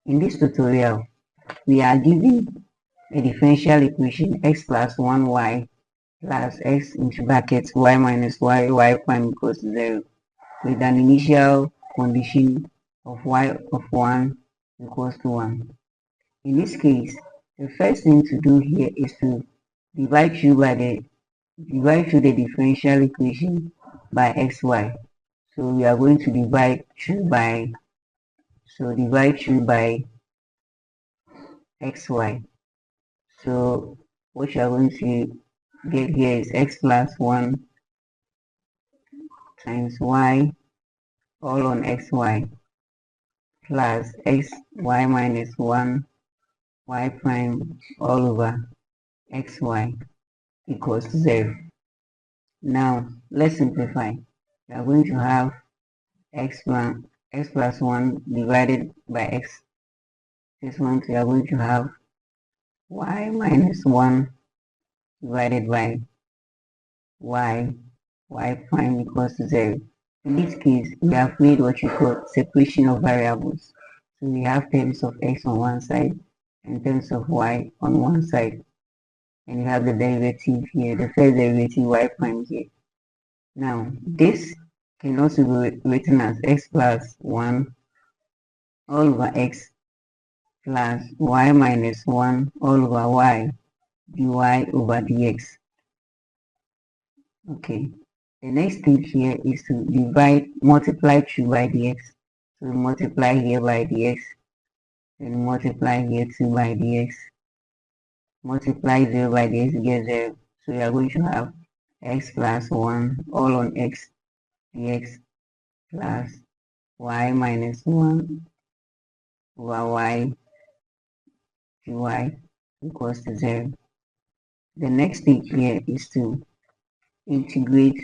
In this tutorial, we are given a differential equation x plus 1y plus x into brackets y minus y prime equals 0 with an initial condition of y of 1 equals to 1. In this case, the first thing to do here is to divide through the differential equation by xy. So we are going to divide through by xy. So what you are going to get here is x plus 1 times y all on xy plus xy minus 1 y prime all over xy equals 0. Now let's simplify. We are going to have x plus 1 divided by x. This one we are going to have y minus 1 divided by y prime equals to 0. In this case, we have made what you call separation of variables. So we have terms of x on one side and terms of y on one side. And you have the derivative here, the first derivative y prime here. Now, this can also be written as x plus 1 all over x plus y minus 1 all over y dy over dx. Okay. The next thing here is to multiply through by dx. So multiply here by dx, then multiply here 2 by dx, multiply 0 by dx, you get 0. So you are going to have x plus 1 all on x dx plus y minus 1 over y dy equals to 0. The next thing here is to integrate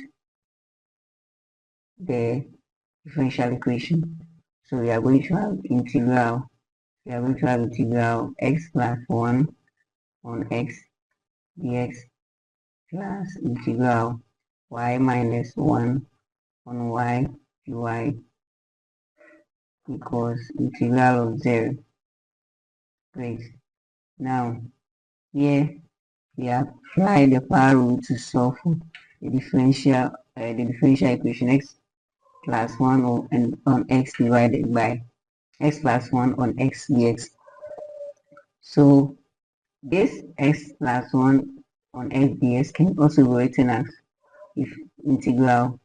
the differential equation. So we are going to have integral x plus 1 on x dx plus integral y minus 1 on y dy equals integral of 0. Great. Now, here we apply the power rule to solve for the differential equation x plus 1 on x divided by x plus 1 on x dx. So this x plus 1 on x dx can also be written as if integral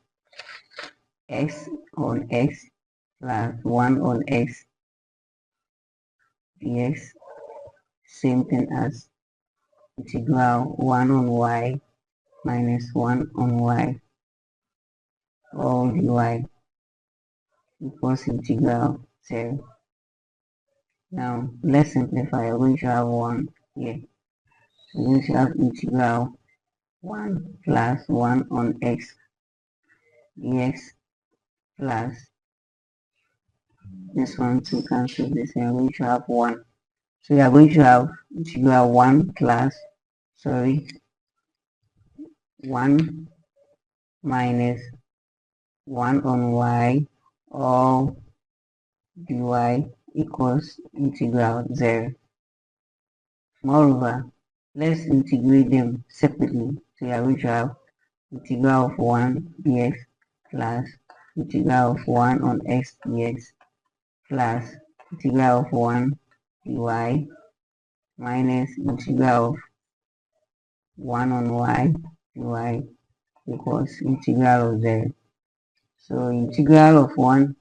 x on x plus 1 on x dx, same thing as integral 1 on y minus 1 on y all dy equals integral 0. Now let's simplify. We're going to have 1 here. We're going to have integral 1 plus 1 on x dx plus this one to cancel this, and we're going to have 1. So we are going to have integral 1 1 minus 1 on y all dy equals integral 0. Moreover, let's integrate them separately. So we are going to have integral of 1 dx plus integral of 1 on x dx plus integral of 1 dy minus integral of 1 on y dy equals integral of 0. So integral of 1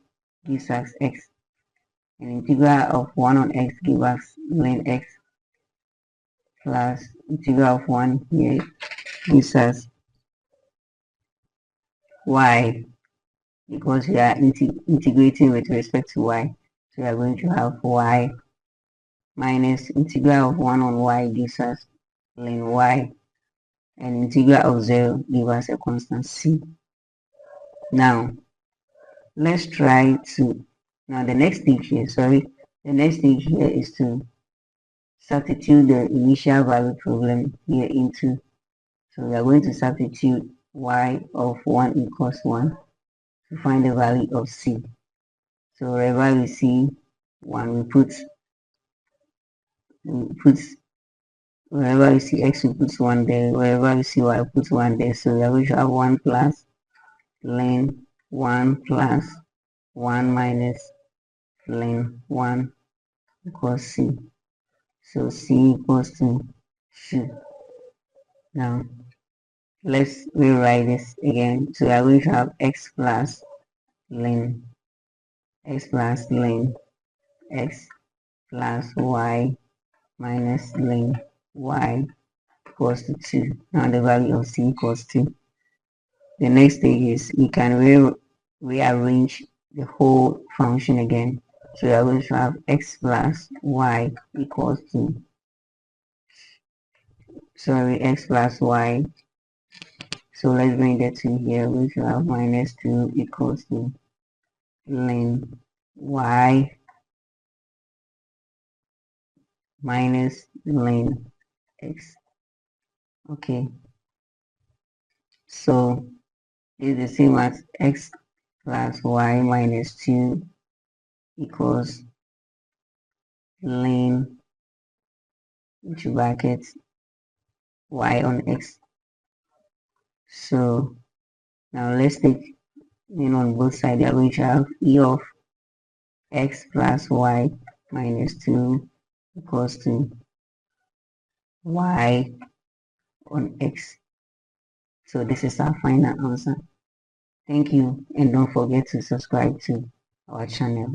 gives us x, and integral of 1 on x gives us ln x plus integral of 1 here gives us y, because we are integrating with respect to y. So we are going to have y minus integral of 1 on y gives us ln y, and integral of 0 gives us a constant c. Now let's try to, the next thing here is to substitute the initial value problem here into, so we are going to substitute y of 1 equals 1 to find the value of c. So wherever we see 1, we put we put wherever you see x, we put 1 there. Wherever you see y, we put 1 there. So we are going to have 1 plus ln 1 plus 1 minus ln 1 equals c. So c equals to 2. Now let's rewrite this again. So we are going to have x plus ln x plus ln x plus y minus ln y equals to 2. Now the value of c equals 2. The next thing is we can rearrange the whole function again. So we are going to have x plus y equals to, x plus y. So let's bring that to here. We should have minus 2 equals to ln y minus ln x. Okay. So it's the same as x plus y minus 2 equals ln into brackets y on x. So now let's take on both sides. We are going to have e of x plus y minus 2 equals to y on x. So this is our final answer. Thank you, and don't forget to subscribe to our channel.